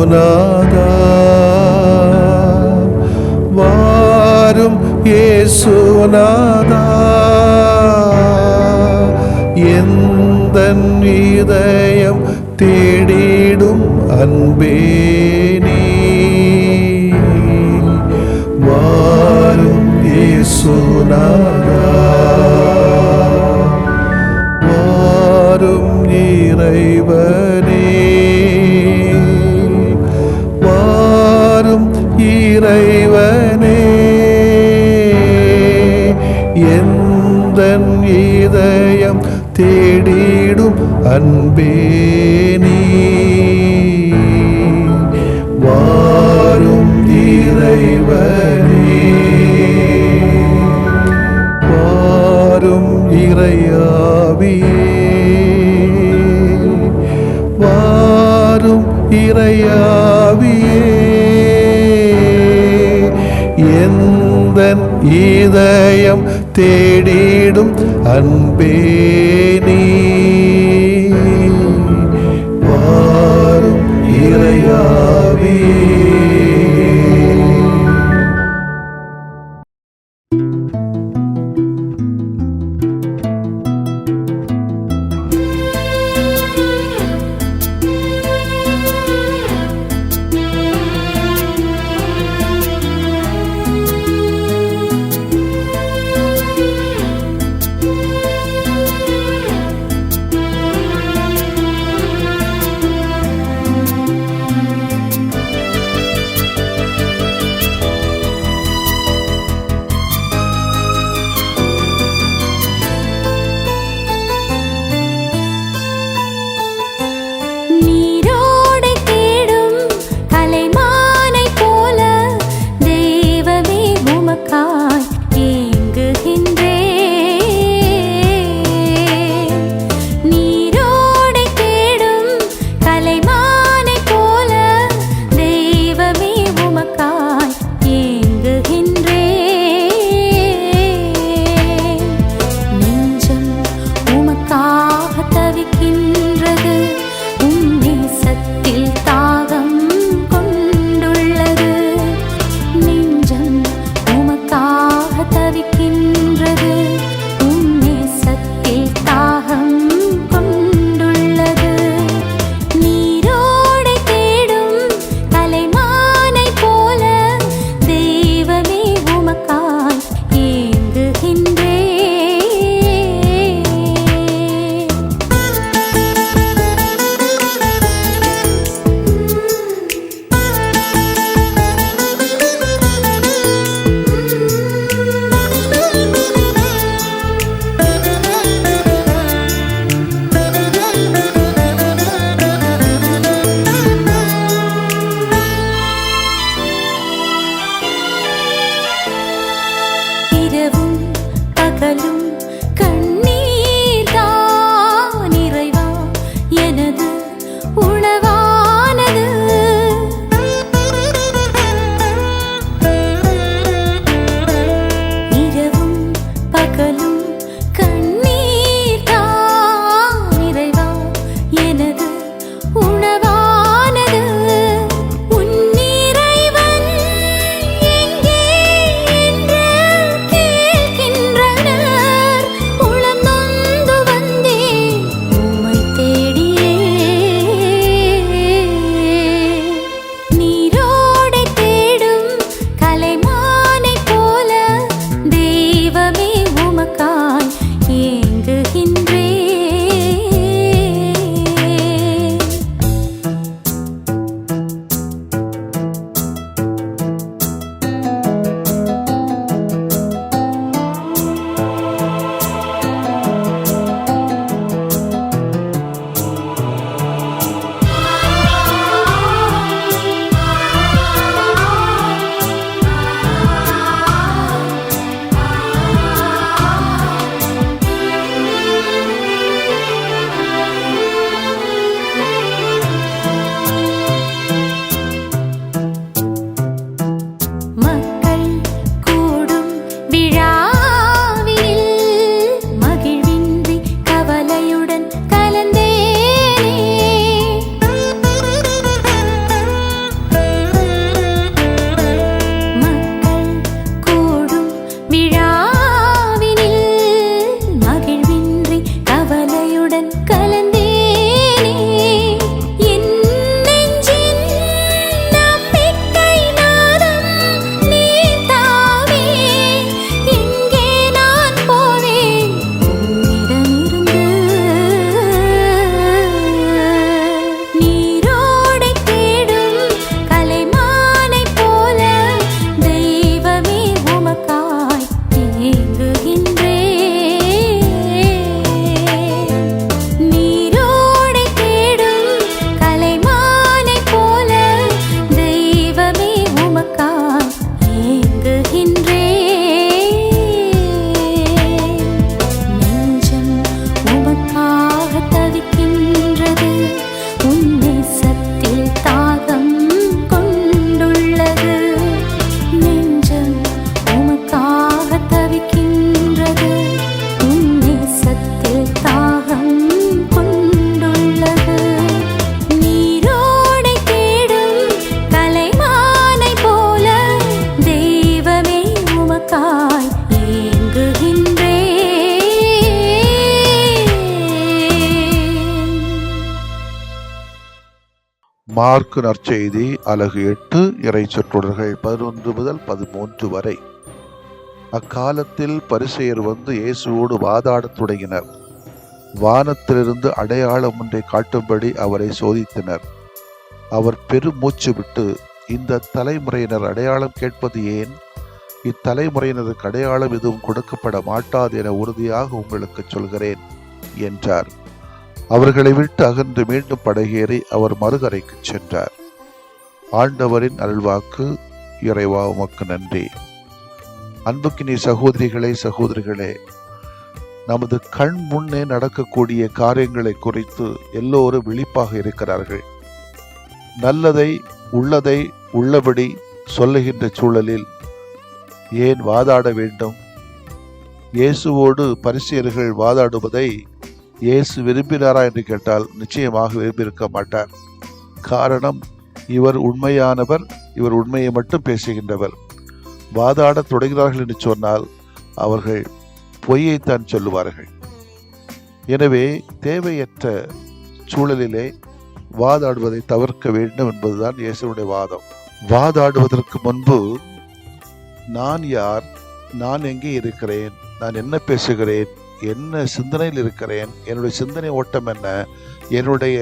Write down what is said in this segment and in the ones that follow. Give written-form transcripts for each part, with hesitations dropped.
இயேசுநாதா வாரும் இயேசுநாதா எந்தன் இதயம் தேடிடும் அன்பே நீ வாரும் இயேசுநாதா வாரும் இறைவனே வாரும் இறைவனே எந்தன் இதயம் தேடிடும் அன்பே நீ வாரும் இறைவனே வாரும் இறையாவியே வாரும் இறையாவியே எந்தன் இதயம் தேடிடும் அன்பே நீ வாரும் இறையாவியே. மார்க்கு நற்செய்தி அலகு 8 இறை சொற்றொடர்கள் 11 முதல் 13 வரை. அக்காலத்தில் பரிசேயர் வந்து இயேசுவோடு வாதாடத் தொடங்கினர். வானத்திலிருந்து அடையாளம் ஒன்றை காட்டும்படி அவரை சோதித்தனர். அவர் பெருமூச்சு விட்டு, இந்த தலைமுறையினர் அடையாளம் கேட்பது ஏன்? இத்தலைமுறையினருக்கு அடையாளம் எதுவும் கொடுக்கப்பட மாட்டாது என உறுதியாக உங்களுக்கு சொல்கிறேன் என்றார். அவர்களை விட்டு அகன்று மீண்டும் படகேறி அவர் மறுகரைக்கு சென்றார். ஆண்டவரின் அருள்வாக்கு. இறைவா உமக்கு நன்றி. அன்புக்கினி சகோதரிகளே, சகோதரிகளே, நமது கண் முன்னே நடக்கக்கூடிய காரியங்களை குறித்து எல்லோரும் விழிப்பாக இருக்கிறார்கள். நல்லதை உள்ளதை உள்ளபடி சொல்லுகின்ற சூழலில் ஏன் வாதாட வேண்டும்? இயேசுவோடு பரிசேயர்கள் வாதாடுவதை இயேசு விரும்பினாரா என்று கேட்டால் நிச்சயமாக விரும்பியிருக்க மாட்டார். காரணம், இவர் உண்மையானவர், இவர் உண்மையை மட்டும் பேசுகின்றவர். வாதாட தொடங்கினார்கள் என்று சொன்னால் அவர்கள் பொய்யைத்தான் சொல்லுவார்கள். எனவே தேவையற்ற சூழலிலே வாதாடுவதை தவிர்க்க வேண்டும் என்பதுதான் இயேசுடைய வாதம். வாதாடுவதற்கு முன்பு நான் யார், நான் எங்கே இருக்கிறேன், நான் என்ன பேசுகிறேன், என்ன சிந்தனையில் இருக்கிறேன், என்னுடைய சிந்தனை ஓட்டம் என்ன, என்னுடைய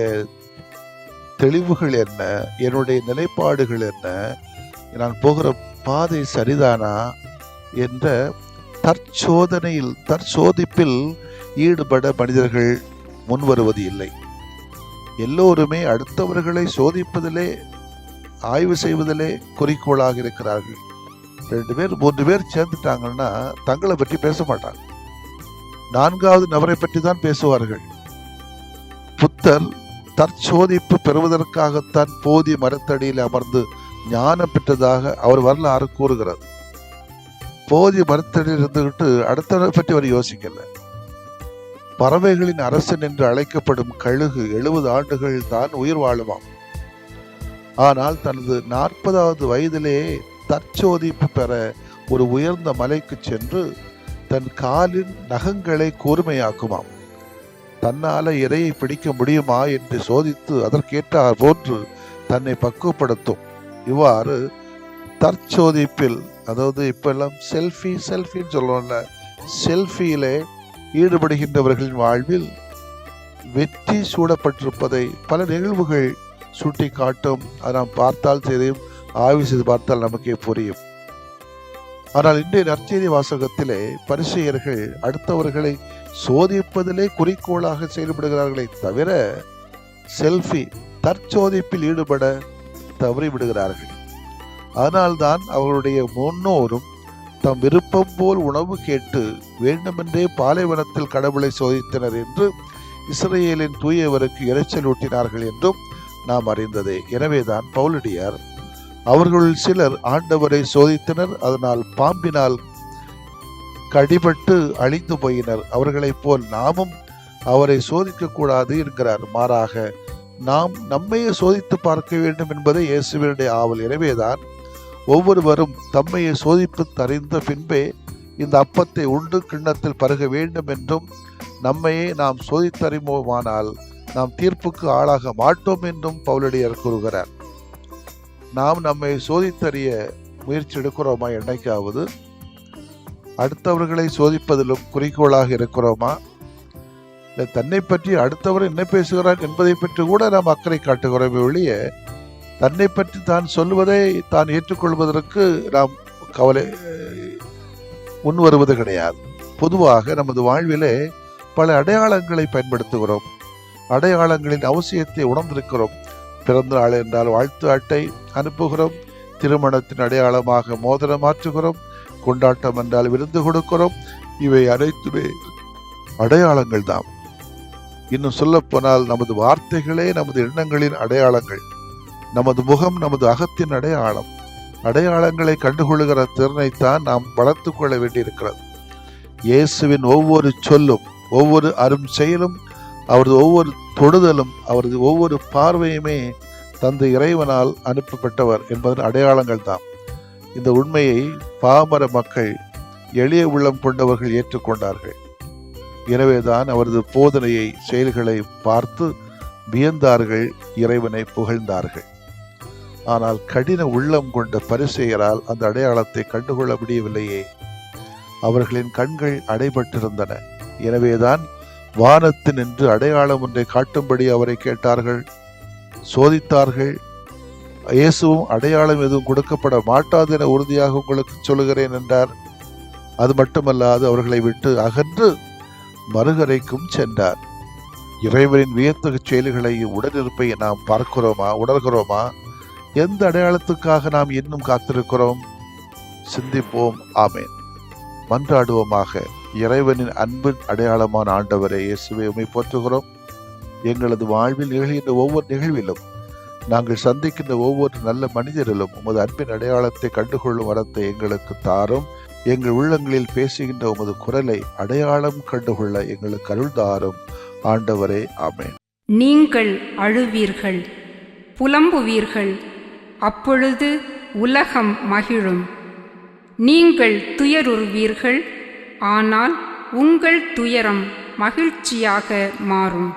தெளிவுகள் என்ன, என்னுடைய நிலைப்பாடுகள் என்ன, நான் போகிற பாதை சரிதானா என்ற தற்சோதிப்பில் ஈடுபட மனிதர்கள் முன்வருவது இல்லை. எல்லோருமே அடுத்தவர்களை சோதிப்பதிலே, ஆய்வு செய்வதிலே குறிக்கோளாக இருக்கிறார்கள். 2 பேர் 3 பேர் சேர்ந்துட்டாங்கன்னா தங்களை பற்றி பேச மாட்டாங்க, 4வது நபரை பற்றி தான் பேசுவார்கள். புத்தர் தற்சோதிப்பு பெறுவதற்காகத்தான் போதி மரத்தடியில் அமர்ந்து ஞானம் பெற்றதாக அவர் வரலாறு கூறுகிறது. போதி மரத்தடியில் இருந்துகிட்டு அடுத்தவரை பற்றி அவர் யோசிக்கல. பறவைகளின் அரசன் என்று அழைக்கப்படும் கழுகு 70 ஆண்டுகள் தான் உயிர் வாழுமாம். ஆனால் தனது 40வது வயதிலே தற்சோதிப்பு பெற ஒரு உயர்ந்த மலைக்கு சென்று தன் காலின் நகங்களை கூர்மையாக்குமாம். தன்னால இரையை பிடிக்க முடியுமா என்று சோதித்து அதற்கேற்றார் போன்று தன்னை பக்குவப்படுத்தும். இவ்வாறு தற்சோதிப்பில், அதாவது இப்பெல்லாம் செல்ஃபின்னு சொல்லுவோம்ல, செல்ஃபியிலே ஈடுபடுகின்றவர்களின் வாழ்வில் வெற்றி சூடப்பட்டிருப்பதை பல நிகழ்வுகள் சுட்டி காட்டும். அதை நாம் பார்த்தால் தெரியும், ஆய்வு செய்து பார்த்தால் நமக்கே புரியும். ஆனால் இன்றைய நற்செய்தி வாசகத்திலே பரிசேயர்கள் அடுத்தவர்களை சோதிப்பதிலே குறிக்கோளாக செயல்படுகிறார்களே தவிர செல்ஃபி தற்சோதிப்பில் ஈடுபட தவறிவிடுகிறார்கள். அதனால்தான் அவர்களுடைய முன்னோரும் தம் விருப்பம் போல் உணவு கேட்டு வேண்டுமென்றே பாலைவனத்தில் கடவுளை சோதித்தனர் என்று இஸ்ரேலின் தூயவருக்கு இரைச்சல் ஊட்டினார்கள் என்றும் நாம் அறிந்ததே. எனவேதான் பவுலடியார் அவர்களுள் சிலர் ஆண்டவரை சோதித்தனர், அதனால் பாம்பினால் கடிபட்டு அழிந்து போயினர். அவர்களைப் போல் நாமும் அவரை சோதிக்க கூடாது என்கிறார். மாறாக நாம் நம்மையே சோதித்து பார்க்க வேண்டும் என்பதை இயேசுவினுடைய ஆவல். எனவேதான் ஒவ்வொருவரும் தம்மையை சோதிப்பு தறிந்த பின்பே இந்த அப்பத்தை உண்டு கிண்ணத்தில் பருக வேண்டும் என்றும், நம்மையே நாம் சோதித்தறிவோமானால் நாம் தீர்ப்புக்கு ஆளாக மாட்டோம் என்றும் பவுலடியார் கூறுகிறார். நாம் நம்மை சோதித்தறிய முயற்சி எடுக்கிறோமா? என்னைக்காவது அடுத்தவர்களை சோதிப்பதிலும் குறிக்கோளாக இருக்கிறோமா? இல்லை தன்னை பற்றி அடுத்தவர் என்ன பேசுகிறார் என்பதை பற்றி கூட நாம் அக்கறை காட்டுகிறோமே ஒழிய தன்னை பற்றி தான் சொல்லுவதை தான் ஏற்றுக்கொள்வதற்கு நாம் முன் வருவது கிடையாது. பொதுவாக நமது வாழ்விலே பல அடையாளங்களை பயன்படுத்துகிறோம். அடையாளங்களின் அவசியத்தை உணர்ந்திருக்கிறோம். பிறந்த நாள் என்றால் வாழ்த்து அட்டை அனுப்புகிறோம், திருமணத்தின் அடையாளமாக மோதிரம் மாற்றுகிறோம், கொண்டாட்டம் என்றால் விருந்து கொடுக்கிறோம். இவை அனைத்துமே அடையாளங்கள் தான். இன்னும் சொல்ல போனால் நமது வார்த்தைகளே நமது எண்ணங்களின் அடையாளங்கள். நமது முகம் நமது அகத்தின் அடையாளம். அடையாளங்களை கண்டுகொள்கிற திறனைத்தான் நாம் வளர்த்து கொள்ள வேண்டியிருக்கிறது. இயேசுவின் ஒவ்வொரு சொல்லும், ஒவ்வொரு அரும் செயலும், அவரது ஒவ்வொரு தொடுதலும், அவரது ஒவ்வொரு பார்வையுமே தந்தை இறைவனால் அனுப்பப்பட்டவர் என்பதன் அடையாளங்கள் தான். இந்த உண்மையை பாமர மக்கள், எளிய உள்ளம் கொண்டவர்கள் ஏற்றுக்கொண்டார்கள். எனவேதான் அவரது போதனையை, செயல்களை பார்த்து வியந்தார்கள், இறைவனை புகழ்ந்தார்கள். ஆனால் கடின உள்ளம் கொண்ட பரிசேயரால் அந்த அடையாளத்தை கண்டுகொள்ள முடியவில்லையே. அவர்களின் கண்கள் அடைபட்டிருந்தன. எனவேதான் வானத்தினின்று அடையாளம் ஒன்றை காட்டும்படி அவரை கேட்டார்கள், சோதித்தார்கள். இயேசுவும் அடையாளம் எதுவும் கொடுக்கப்பட மாட்டாது என உறுதியாக உங்களுக்கு சொல்லுகிறேன் என்றார். அது மட்டுமல்லாது அவர்களை விட்டு அகன்று மறுகரைக்கும் சென்றார். இறைவனின் வியத்தகு செயல்களை, உடனிருப்பை நாம் பார்க்கிறோமா, உணர்கிறோமா? எந்த அடையாளத்துக்காக நாம் இன்னும் காத்திருக்கிறோம்? சிந்திப்போம். ஆமேன். மன்றாடுவோமாக. இறைவனின் அன்பின் அடையாளமான ஆண்டவரே இயேசுவை உம்மை போற்றுகிறோம். எங்களது வாழ்வில் நிகழ்கின்ற ஒவ்வொரு நிகழ்விலும், நாங்கள் சந்திக்கின்ற ஒவ்வொரு நல்ல மனிதரிலும் உமது அன்பின் அடையாளத்தை கண்டுகொள்ளும் வரத்தை எங்களுக்கு தாரும். எங்கள் உள்ளங்களில் பேசுகின்ற உமது குரலை அடையாளம் கண்டுகொள்ள எங்களுக்கு அருள் தாரும் ஆண்டவரே. ஆமேன். நீங்கள் அழுவீர்கள், புலம்புவீர்கள், அப்பொழுது உலகம் மகிழும். நீங்கள் துயருறுவீர்கள், ஆனால் உங்கள் துயரம் மகிழ்ச்சியாக மாறும்.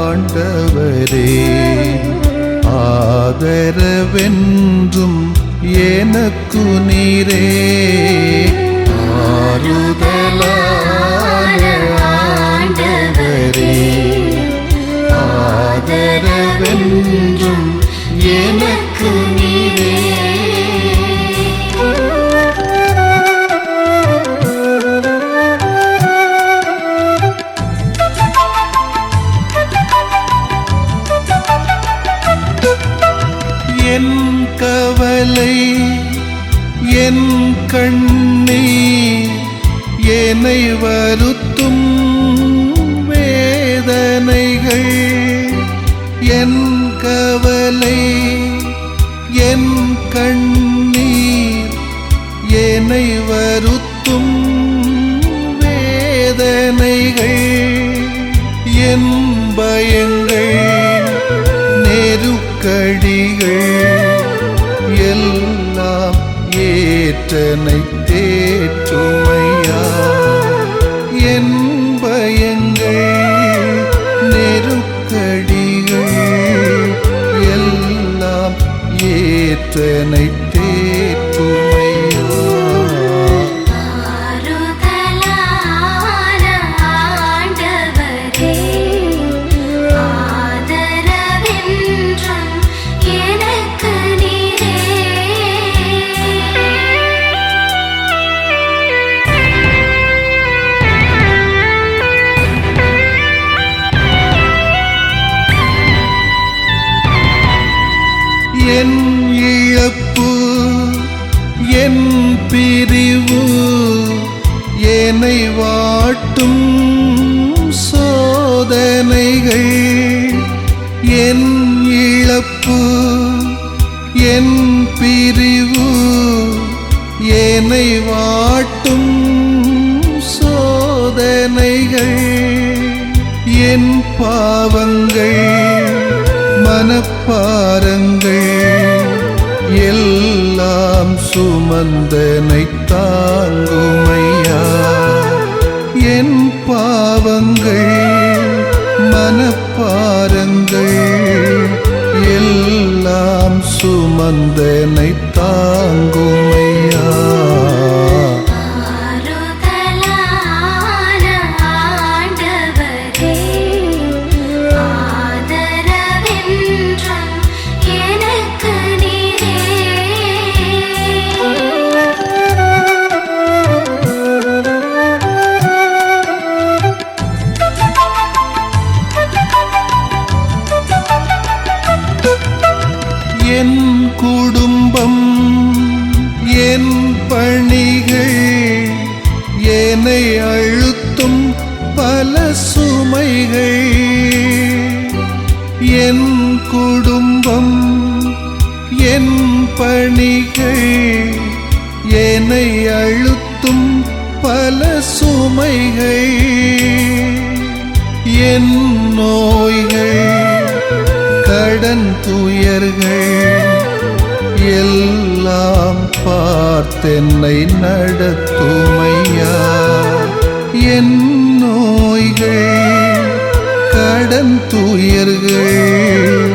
ஆண்டவரே, ஆதரவென்றும் எனக்கு நீரே. ஆறுதலான ஆண்டவரே, ஆதரவென்றும் எனக்கு நீரே. என் கவலை, என் கண்ணீர், என்னை வருத்தும் வேதனைகள். என் கவலை, என் கண்ணீர், என்னை வருத்தும் வேதனைகள். என் பயங்கள், நெருக்கடிகள் எல்லாம் ஏற்றனை தேற்றுமையா. என் பயங்கள், நெருக்கடிகள் எல்லாம் ஏற்றனை தேற்றுமையா. என் இழப்பு, என் பிரிவு, என்னை வாட்டும் சோதனைகள். என் இழப்பு, என் பிரிவு, என்னை வாட்டும் சோதனைகள். என் பாவங்கள், மனப்பாரங்கள் எல்லாம் சுமந்தனை தாங்குமையா. என் பாவங்கள், மனப்பாரங்கள் எல்லாம் சுமந்தனை தாங்குமையா. என் குடும்பம், என் பணிகள், என்னை அழுத்தும் பல சுமைகள், என் குடும்பம் என் பணிகள், என்னை அழுத்தும் பல சுமைகள், என் நோய்கள் கடன் துயர்கள் எல்லாம் பார்த்தென்னை நடத்துமையா. என் நோய்கள் கடன் துயர்கள்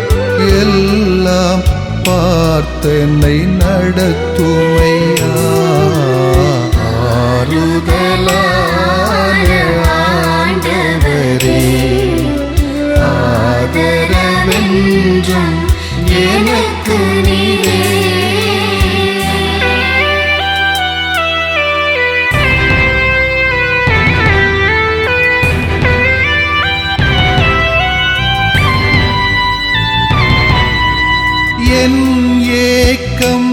எல்லாம் பார்த்தென்னை நடத்துமையா. ஆறுதலான ஆண்டவரே, ஆதரவென்றும் எனக்கு நீரே. என் ஏக்கம்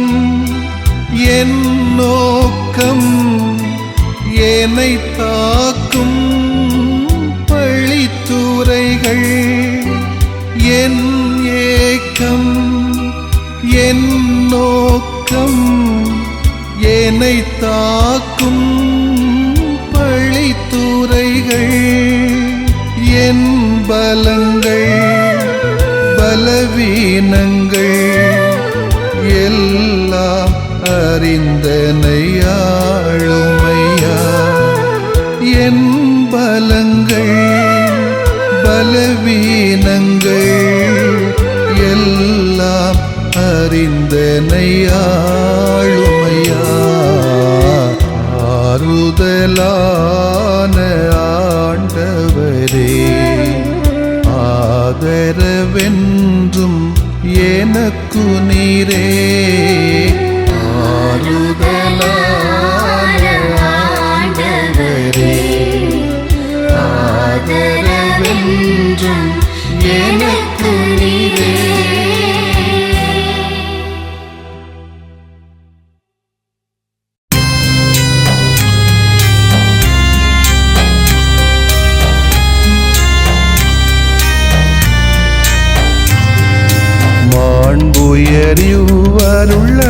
என் நோக்கம் என்னை தாக்கும் பழித்துரைகள், என் ஏக்கம் என் நோக்கம் என்னை தாக்கும் பழித்துரைகள், என் பலங்கள் பலவீனங்கள் எல்லாம் அறிந்தனை ஆளுமையா. என் பலங்கள் பலவீனங்கள் எல்லாம் அறிந்தனை ஆளுமையா. ஆறுதலான ஆண்டவரே, ஆதரவென்றும் எனக்கு நீரே. ஆறுதலான ஆண்டவரே, ஆதரவென்றும் எனக்கு நீரே.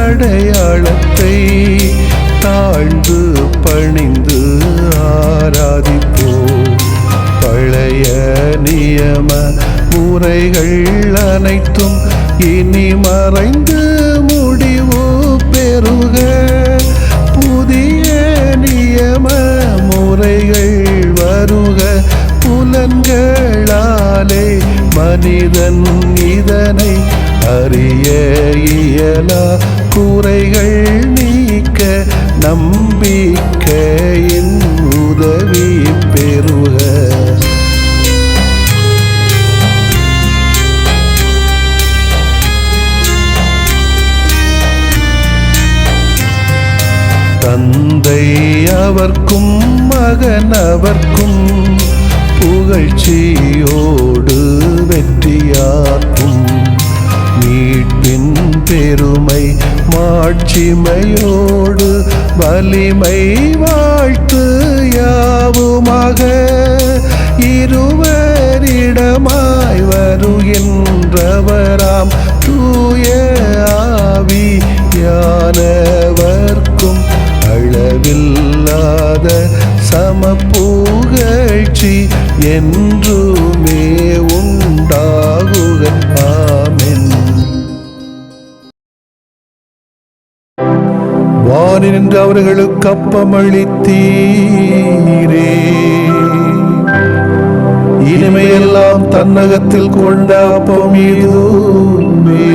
அருளடையாளத்தை தாழ்ந்து பணிந்து ஆராதிப்போம். பழைய நியம முறைகள் அனைத்தும் இனி மறைந்து முடிவு பெறுக. புதிய நியம முறைகள் வருக. புலன்களாலே மனிதன் இதனை அறிய இயலா. குறைகள் நீக்க நம்பிக்கையின் உதவி பெறுக. தந்தை அவர்க்கும் மகன் அவர்க்கும் புகழ்ச்சியோடு வெற்றியாக்கும். மீட்பின் பெருமை மாட்சிமையோடு வலிமை வாழ்த்து யாவுமாக. இருவரிடமாய் வருகின்றவராம் தூய ஆவியானவர்க்கும் அளவில்லாத சமப்புகழ்ச்சி என்றுமே உண்டாகுக. ஆமென். வானில் நின்று அவர்களுக்கு அப்பமளித்தீரே, இனிமையெல்லாம் தன்னகத்தில் கொண்ட அப்பம் இதுவே.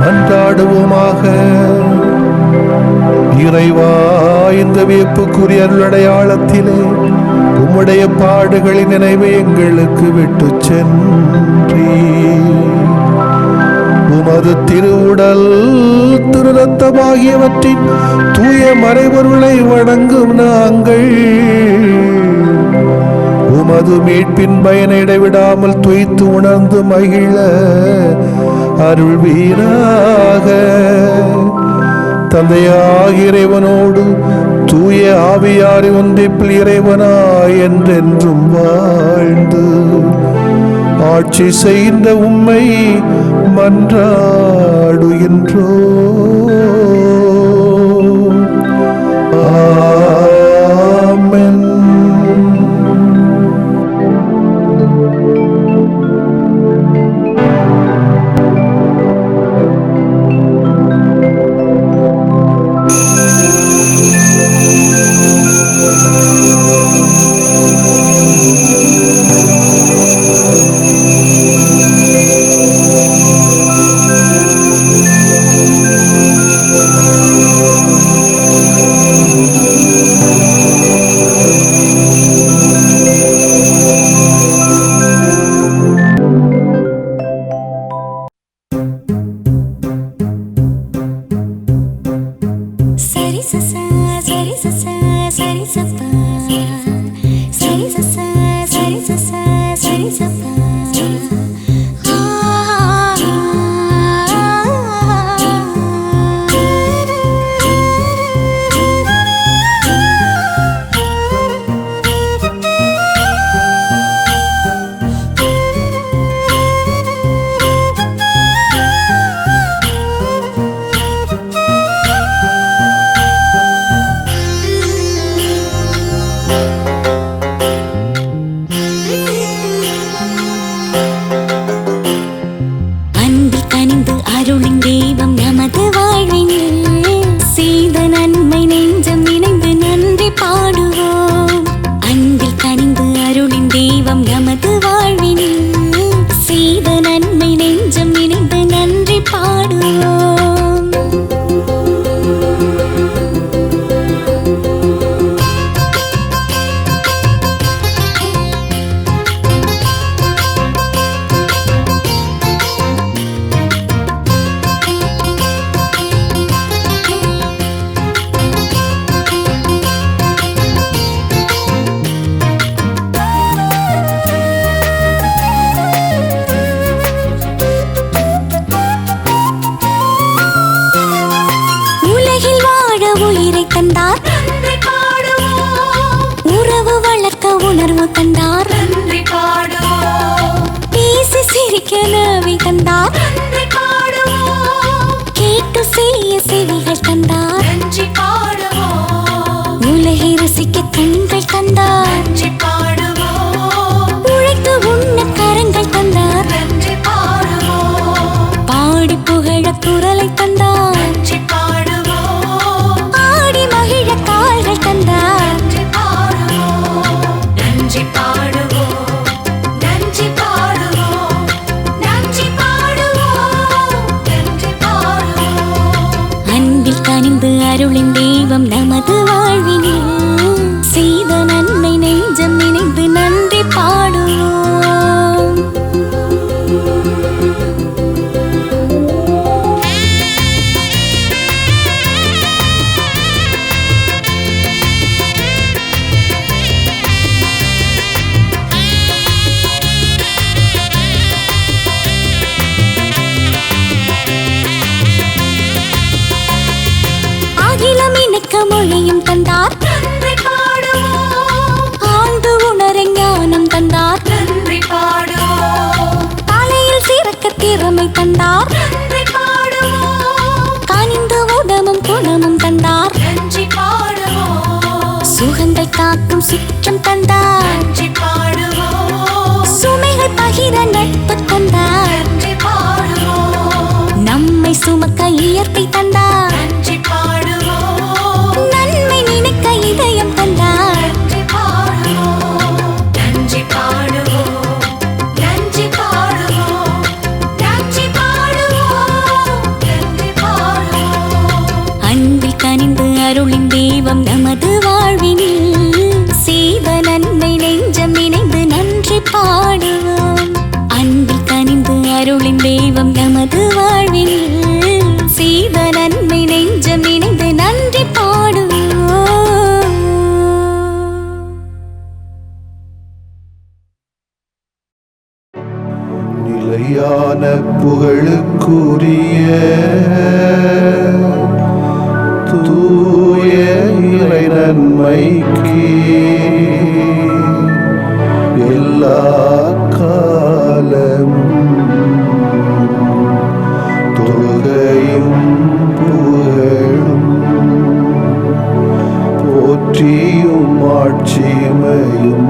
மன்றாடுவோமாக. இறைவா, இந்த வியப்புக்குரிய அருளடையாளத்திலே உம்முடைய பாடுகளின் நினைவை எங்களுக்கு விட்டு சென்றீ. உமது திருவுடல் திரு ரத்தமாகியவற்றின் தூய மறைபொருளை வணங்கும் நாங்கள் உமது மீட்பின் பயனை இடைவிடாமல் துய்த்து உணர்ந்து மகிழ அருள்வீராக. தந்தையாகிய இறைவனோடு தூய ஆவியாரை ஒன்றிப்பில் இறைவனாய் என்றென்றும் வாழ்ந்து ஆட்சி செய்த உம்மை மன்றாடுகின்றோ. ஆமென். நிலையான புகழுக்குரிய தூய நிலை நன்மைக்கு எல்லா காலமும் தொழுகையும் புகழும் போற்றியும் ஆட்சிமையும்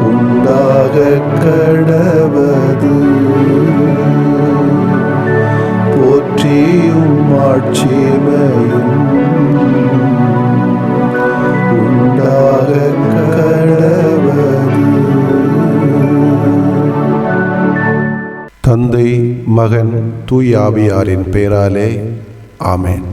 உண்டாக கடவது. போற்றியும் ஆட்சிமையும் உண்டாக கடவது. தந்தை, மகன், தூய ஆவியாரின் பெயராலே ஆமென்.